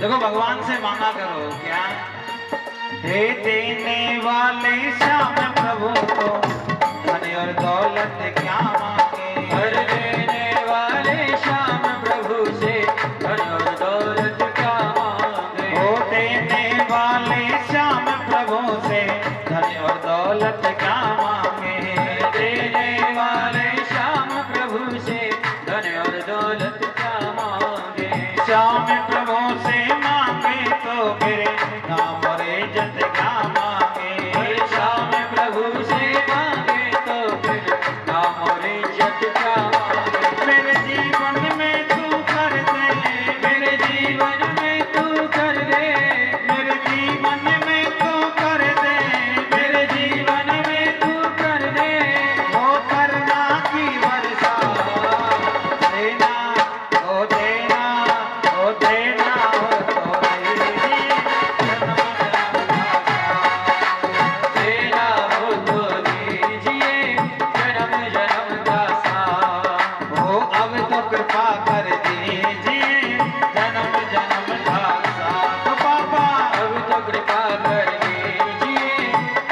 देखो भगवान से मांगा करो क्या, हे देने वाले श्याम प्रभु को धन और दौलत क्या मांगे। हर देने वाले श्याम प्रभु से धन और दौलत क्या मांगे। हो देने वाले श्याम प्रभु से धन और दौलत क्या मांगे। देने वाले श्याम प्रभु से धन और दौलत क्या मांगे। श्याम प्रभु से मांगे तो फिर नाम और इज्जत क्या मांगे। श्याम प्रभु से मांगे तो फिर नाम और इज्जत क्या मांगे। मेरे जीवन में तू कर दे, मेरे जीवन में तू कर दे, मेरे जीवन में तू कर दे, मेरे जीवन में तू कर दे। वो करना की वर्षा देना, ओ देना, ओ देना, ओ तो दीजिए जन्म देना हो तो दीजिए जन्म जन्म का साथ। हो अब तो कृपा कर दीजिए जन्म जन्म का साथ। बाबा अब तो कृपा कर दीजिए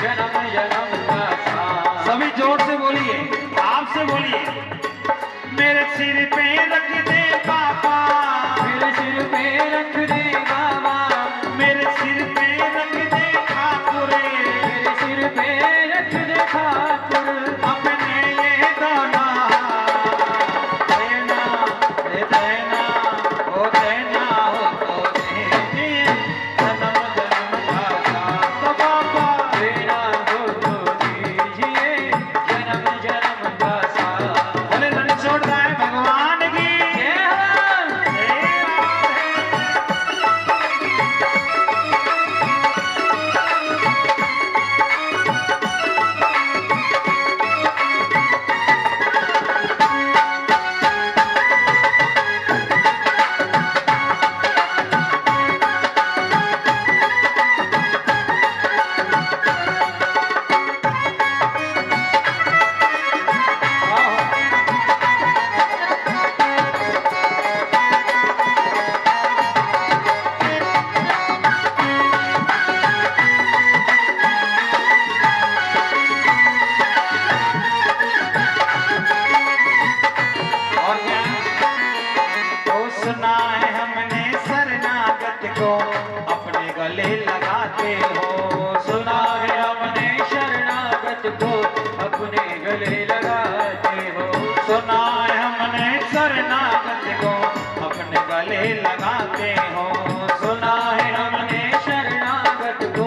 जन्म जन्म का साथ। सभी जोर से बोलिए, आपसे बोलिए, मेरे सिर पे रख दे बाबा, मेरे सिर पे रख दे बाबा, मेरे सिर पे रख दे ठाकुर, मेरे सिर पे रख दे ठाकुर। अपने ये दोनों देना, दे देना, ओ देना हो तो दीजिए जन्म जन्म का साथ। बाबा देना हो तो दीजिए जन्म जन्म का साथ। बोले धनी छोड़ रहा है भगवान की जय हो। जय राधे। और क्या तो सुना है हमने शरणागत को अपने गले लगाते हो। सुना है हमने शरणागत को अपने गले लगाते हो। सुना है हमने शरणागत को अपने गले लगाते हो। सुना है हमने शरणागत को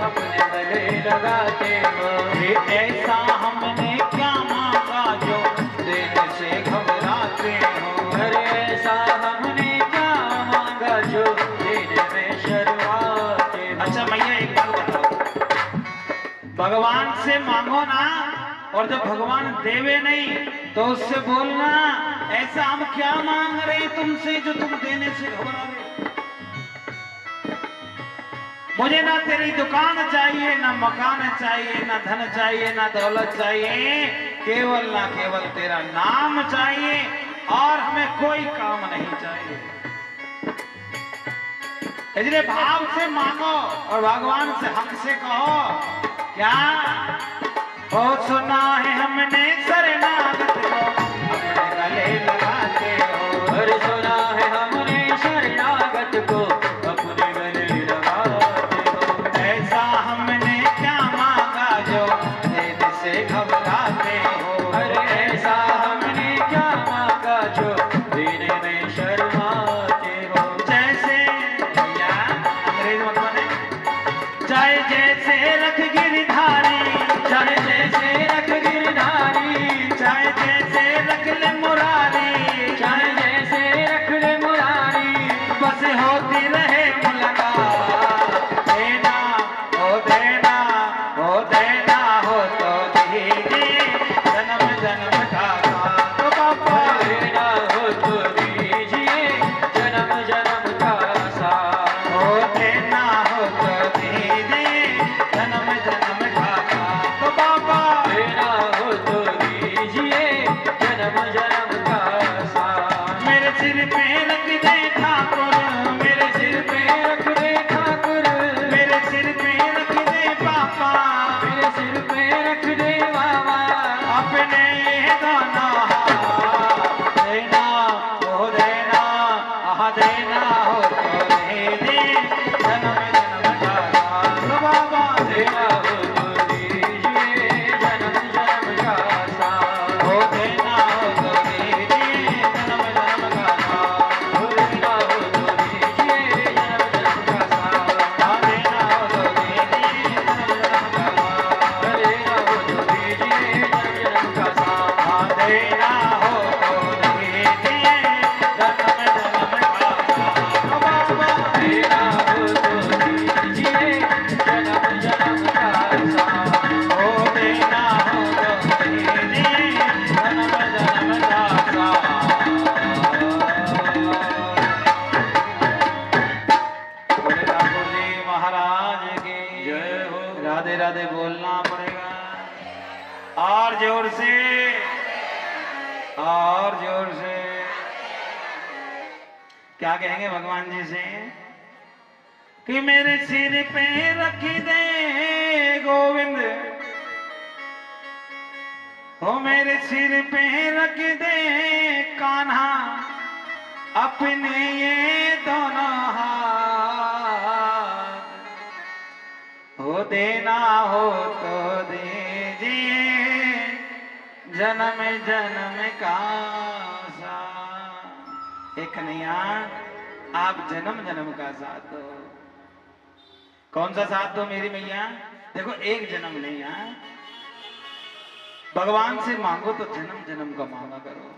अपने गले लगाते हो। ये ऐसा हमने क्या मांगा जो देने से घबराते हो। अरे ऐसा हमने क्या मांगा जो देने में शर्माते हो। अच्छा भैया एक बात बताओ, भगवान से मांगो ना, और जब भगवान देवे नहीं तो उससे बोलना ऐसा हम क्या मांग रहे तुमसे जो तुम देने से घबरा रहे। मुझे ना तेरी दुकान चाहिए, ना मकान चाहिए, ना धन चाहिए, ना दौलत चाहिए, केवल ना केवल तेरा नाम चाहिए, और हमें कोई काम नहीं चाहिए। इसलिए भाव से मांगो और भगवान से हक से कहो क्या, ओ सुना है हमने शरणागत को अपने गले लगाते हो। अरे सुना है हमने शरणागत को अपने गले लगाते हो। ऐसा हमने क्या मांगा जो देने से घबराते हो। अरे ऐसा हमने क्या मांगा जो देने में शर्माते हो। जैसे भैया अंग्रेज मत बने, चाहे जैसे रख गिरधारी, चाहे जैसे रख गिरधारी, चाहे और जोर से क्या कहेंगे भगवान जी से कि मेरे सिर पे रख दे गोविंद, हो मेरे सिर पे रख दे कान्हा अपने ये दोनों हाथ, हो देना हो तो दीजिए जन्म जन्म का साथ। एक कन्हैया आप जन्म जन्म का साथ दो। कौन सा साथ दो मेरी मैया? देखो एक जन्म नहीं है, भगवान से मांगो तो जन्म जन्म का मांगा करो।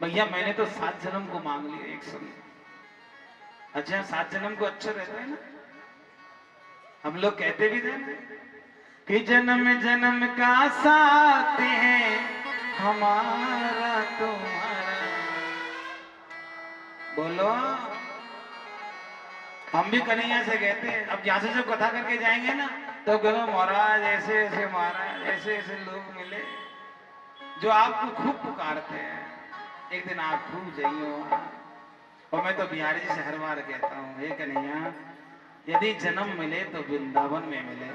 भैया मैंने तो 7 जन्म को मांग लिया एक संग। अच्छा 7 जन्म को अच्छा रहता है ना, हम लोग कहते भी थे ना कि जन्म जन्म का साथ है हमारा तुम्हारा। बोलो हम भी कन्हैया से कहते हैं। अब यहाँ से जब कथा करके जाएंगे ना तो कहो महाराज ऐसे ऐसे महाराज ऐसे ऐसे लोग मिले जो आपको खूब पुकारते हैं, एक दिन आप खूब जाइयो। और मैं तो बिहारी जी से हर बार कहता हूँ, हे कन्हैया यदि जन्म मिले तो वृंदावन में मिले,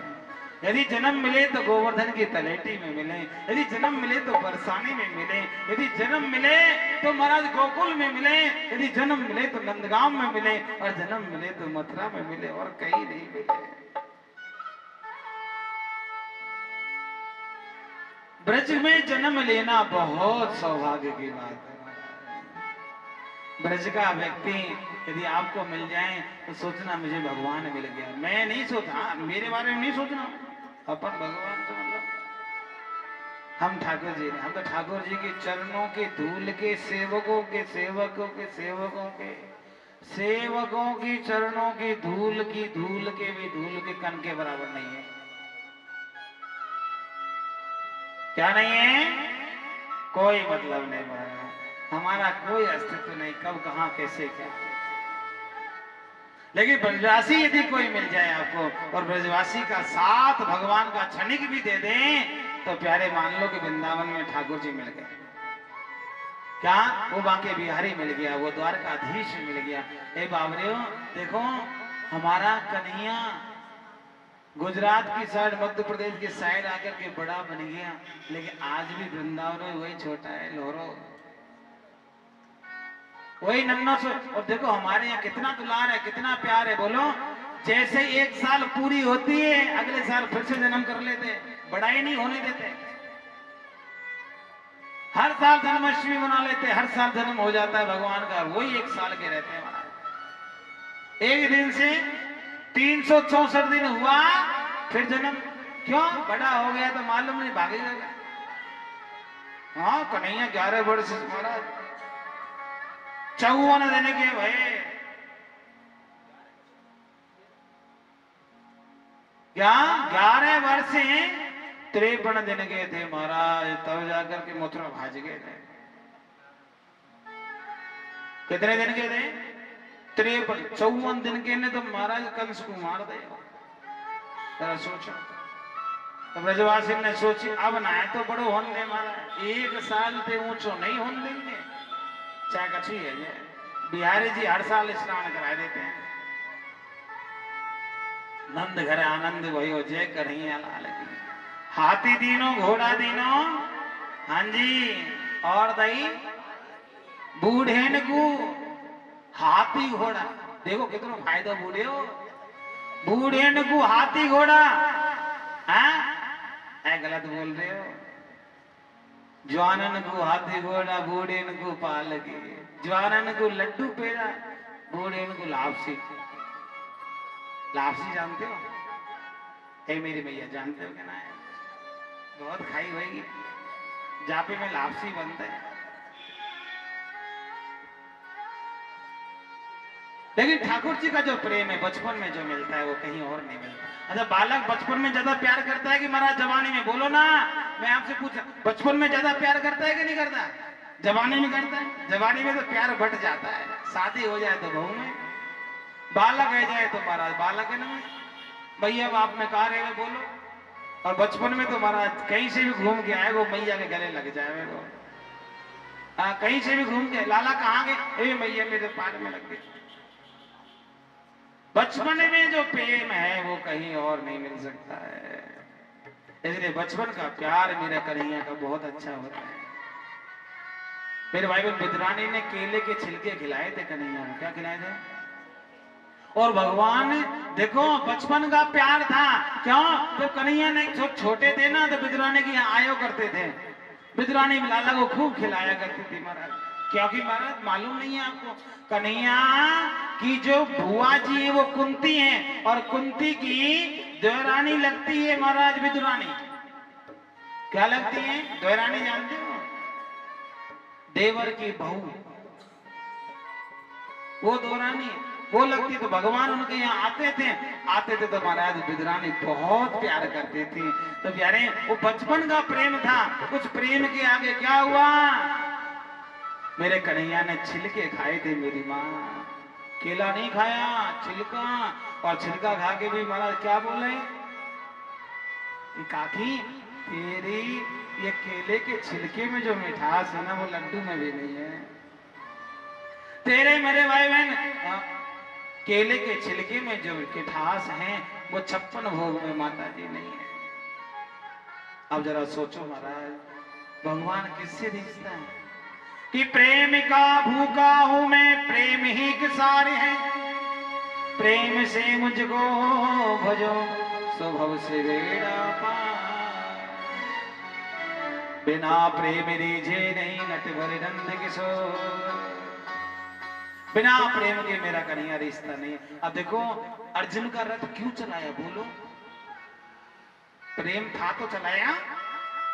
यदि जन्म मिले तो गोवर्धन की तलेटी में मिले, यदि जन्म मिले तो बरसाने में मिले, यदि जन्म मिले तो महाराज गोकुल में मिले, यदि जन्म मिले तो नंदगांव में मिले, और जन्म मिले तो मथुरा में मिले, और कहीं नहीं मिले। ब्रज में जन्म लेना बहुत सौभाग्य की बात है। ब्रज का व्यक्ति यदि आपको मिल जाए तो सोचना मुझे भगवान मिल गया। मैं नहीं सोचा, मेरे बारे में नहीं सोचना, अपन भगवान से मतलब हम ठाकुर जी ने, हम तो ठाकुर जी के चरणों के धूल के सेवकों के सेवकों के सेवकों के सेवकों की चरणों की धूल भी धूल के कण के बराबर नहीं है। क्या नहीं है? कोई मतलब नहीं महाराज, हमारा कोई अस्तित्व नहीं, कब कहां कैसे क्या। लेकिन ब्रजवासी यदि कोई मिल जाए आपको और ब्रजवासी का साथ भगवान का क्षणिक भी दे दें तो प्यारे मान लो कि वृंदावन में ठाकुर जी मिल गए। क्या वो बांके बिहारी मिल गया, वो द्वारकाधीश मिल गया। ए बाबरे देखो हमारा कन्हैया गुजरात की साइड मध्य प्रदेश की साइड आकर के बड़ा बन गया, लेकिन आज भी वृंदावन में वही छोटा है, लोरो वही नन्ना सो। और देखो हमारे यहाँ कितना दुलार है, कितना प्यार है। बोलो जैसे 1 साल पूरी होती है अगले साल फिर से जन्म कर लेते, बड़ा ही नहीं होने देते। हर साल जन्माष्टमी मना लेते, हर साल जन्म हो जाता है भगवान का, वही 1 साल के रहते हैं महाराज। एक दिन से 364 दिन हुआ फिर जन्म। क्यों? बड़ा हो गया तो मालूम नहीं भागेगा। हाँ कन्हैया 11 वर्ष महाराज 54 दिन के भये, क्या 11 वर्ष 53 दिन के थे महाराज, तब जाकर के मथुरा भाज गए थे। कितने दिन के थे? 53। 54 दिन के ने तो महाराज कंस को मार दे। जरा सोचो। तो ब्रजवासी ने सोची अब ना है तो बड़ो होने दे महाराज, 1 साल से ऊंचो नहीं होने देंगे। चाहे कछी है ये बिहारी जी हर साल स्नान करा देते हैं। नंद घर आनंद भयो जय कन्हैया लाल की। हाथी दीनो घोड़ा दीनो, हाँ जी, और दई बूढ़ेन को हाथी घोड़ा। देखो कितना फायदा बूढ़े हो, बूढ़ेन को हाथी घोड़ा। हाँ गलत बोल रहे हो। जवानन को हाथी घोड़ा, बूढ़ेन को पालकी, जवानन को लड्डू पेड़ा, बूढ़ेन को लापसी। लापसी जानते हो? हे मेरी भैया जानते हो क्या ना है? बहुत खाई होगी। जापे में लापसी बनता है। लेकिन ठाकुर जी का जो प्रेम है बचपन में जो मिलता है वो कहीं और नहीं मिलता। अच्छा बालक बचपन में ज्यादा प्यार करता है कि महाराज जवानी में? बोलो ना, मैं आपसे पूछा बचपन में ज्यादा प्यार करता है कि नहीं करता? जवानी में करता है। जवानी में तो प्यार बढ़ जाता है, शादी हो जाए तो बहू में, बालक रह जाए तो महाराज बालक है ना भैया बाप में कहा रहे बोलो। और बचपन में तो महाराज कहीं से भी घूम के आए वो मैया के गले लग जाए वो। कहीं से भी घूम के लाला कहाँ गए, मैया मेरे पार में लग गए। बचपन में जो प्रेम है वो कहीं और नहीं मिल सकता है, इसलिए बचपन का प्यार मेरा कन्हैया का बहुत अच्छा होता है। मेरे भाई बहन बिदरानी ने केले के छिलके खिलाए थे कन्हैया को, क्या खिलाए थे? और भगवान देखो बचपन का प्यार था, क्यों? जब कन्हैया ने छोटे थे ना तो बिदरानी के यहाँ आयो करते थे, बिदरानी लाला को खूब खिलाया करती थी महाराज। क्योंकि महाराज मालूम नहीं है आपको, कन्हैया की जो बुआ जी है वो कुंती है, और कुंती की देवरानी लगती है महाराज बिदुरानी। क्या लगती है? देवरानी जानते हो? देवर की बहू, वो देवरानी वो लगती। तो भगवान उनके यहाँ आते थे तो महाराज बिदुरानी बहुत प्यार करते थे। तो प्यारे वो बचपन का प्रेम था, कुछ प्रेम के आगे क्या हुआ? मेरे कन्हैया ने छिलके खाए थे, मेरी माँ केला नहीं खाया, छिलका। और छिलका खा के भी महाराज क्या बोले? काकी तेरी ये केले के छिलके में जो मिठास है ना वो लड्डू में भी नहीं है। तेरे मेरे भाई बहन केले के छिलके में जो मिठास है वो 56 भोग में माता जी नहीं है। अब जरा सोचो महाराज, भगवान किससे रिश्ता है कि प्रेम का भूखा हूं मैं, प्रेम ही के सारे हैं, प्रेम से मुझको भजो स्वभव से बेड़ा पार, बिना प्रेम रीझे नहीं नट भरे नंद किशोर, बिना प्रेम के मेरा कन्हैया रिश्ता नहीं। अब देखो अर्जुन का रथ क्यों चलाया बोलो? प्रेम था तो चलाया।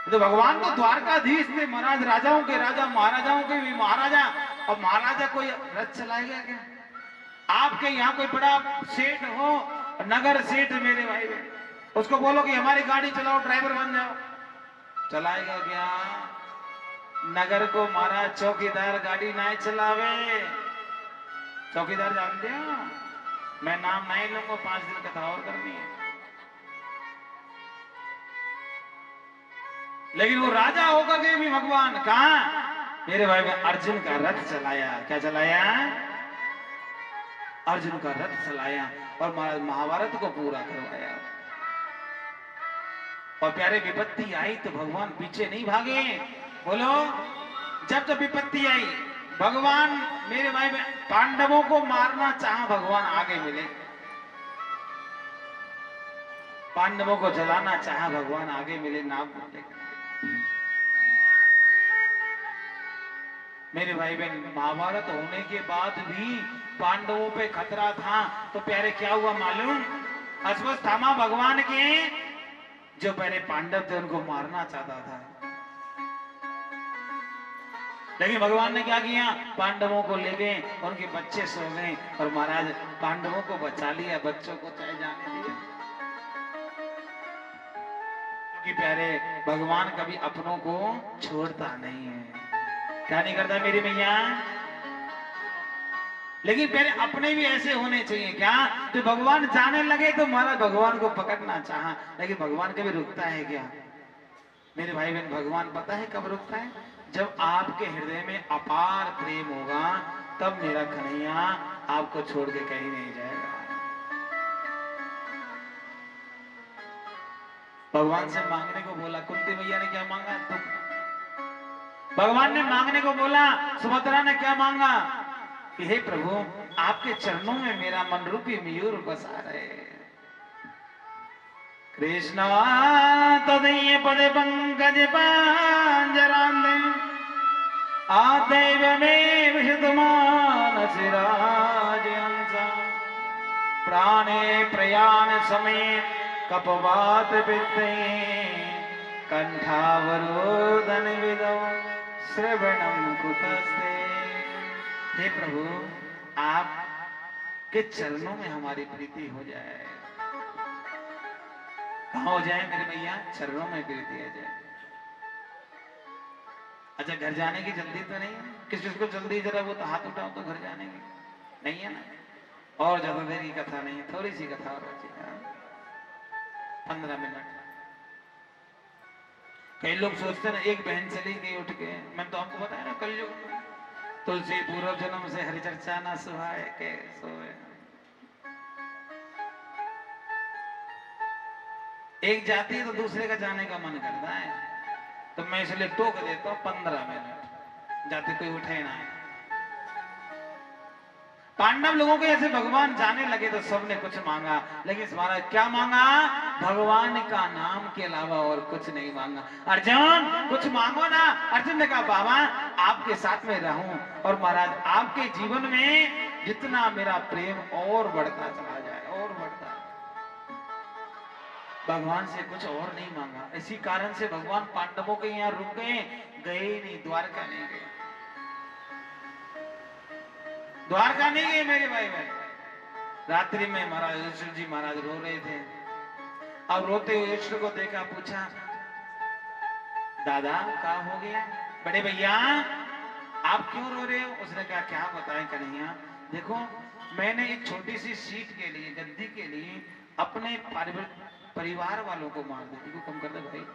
तो भगवान तो द्वारकाधीश थे महाराज, राजाओं के राजा, महाराजाओं के भी महाराजा। अब महाराजा कोई रथ चलाएगा क्या? आपके यहाँ कोई बड़ा सेठ हो, नगर सेठ मेरे भाई बहन, उसको बोलो कि हमारी गाड़ी चलाओ, ड्राइवर बन जाओ, चलाएगा क्या? नगर को महाराज चौकीदार गाड़ी ना चलावे। चौकीदार जानते हो? मैं नाम नहीं लूंगा, 5 दिन कथा और करनी है। लेकिन वो राजा होकर के भी भगवान कहा मेरे भाई में अर्जुन का रथ चलाया। क्या चलाया? अर्जुन का रथ चलाया और महाभारत को पूरा करवाया। और प्यारे विपत्ति आई तो भगवान पीछे नहीं भागे। बोलो, जब जब विपत्ति आई भगवान मेरे भाई में पांडवों को मारना चाहा, भगवान आगे मिले। पांडवों को जलाना चाहा, भगवान आगे मिले नाम लेकर। मेरे भाई बहन महाभारत होने के बाद भी पांडवों पे खतरा था। तो प्यारे क्या हुआ मालूम? अश्वत्थामा भगवान के जो पहले पांडव थे उनको मारना चाहता था, लेकिन भगवान ने क्या किया? पांडवों को ले गए, उनके बच्चे सो गए और महाराज पांडवों को बचा लिया, बच्चों को चाहे जाने दिया। क्योंकि प्यारे भगवान कभी अपनों को छोड़ता नहीं है। क्या नहीं करता मेरी मैया? लेकिन प्यारे अपने भी ऐसे होने चाहिए क्या? तो भगवान जाने लगे तो महाराज भगवान को पकड़ना चाहा, लेकिन भगवान कभी रुकता है क्या? मेरे भाई बहन भगवान पता है कब रुकता है? जब आपके हृदय में अपार प्रेम होगा, तब मेरा कन्हैया आपको छोड़ के कहीं नहीं जाएगा। भगवान से मांगने को बोला, कुंती मैया ने क्या मांगा? दुख। भगवान ने मांगने को बोला, सुभद्रा ने क्या मांगा कि हे प्रभु आपके चरणों में मेरा मन रूपी मयूर बसा रहे। कृष्ण तदय पदे पंकज पांजरांदे आदैव में विशुद्धमानसि राजहंसा प्राणे प्रयाण समय कपवात वित्ते कंठावरोधन विदो श्रवणम कुतस्ते। हे प्रभु आपके चरणों में हमारी प्रीति हो जाए। कहाँ हो जाए मेरे भैया? चरणों में प्रीति हो जाए। अच्छा घर जाने की जल्दी तो नहीं है? किस किस को जल्दी जरा वो तो हाथ उठाओ तो घर जाने की नहीं है ना? और ज्यादा देर की कथा नहीं है, थोड़ी सी कथा और बची है, 15 मिनट। कई लोग सोचते हैं ना एक बहन चली गई उठ के, मैंने तो आपको बताया ना कलयुग में तुलसी पूर्व जन्म से हरि चर्चा ना सुहाए के सोए। एक जाती है तो दूसरे का जाने का मन करता है, तो मैं इसलिए टोक देता हूं 15 मिनट, जाते कोई उठे ना। पांडव लोगों के ऐसे भगवान जाने लगे तो सबने कुछ मांगा, लेकिन इस महाराज क्या मांगा? भगवान का नाम के अलावा और कुछ नहीं मांगा। अर्जुन कुछ मांगो ना। अर्जुन ने कहा बाबा आपके साथ में रहूं और महाराज आपके जीवन में जितना मेरा प्रेम और बढ़ता चला जाए और बढ़ता। भगवान से कुछ और नहीं मांगा। इसी कारण से भगवान पांडवों के यहाँ रुक गए, गए नहीं, द्वारका नहीं गए। द्वारका नहीं गए मेरे भाई बहन। रात्रि में महाराज युधिष्ठिर जी महाराज रो रहे थे। अब रोते हुए युधिष्ठिर को देखा, पूछा दादा क्या हो गया? बड़े भैया आप क्यों रो रहे हो? उसने कहा क्या बताएं कन्हैया, देखो मैंने एक छोटी सी सीट के लिए, गद्दी के लिए अपने परिवार वालों को मार दिया। कम कर दे भाई।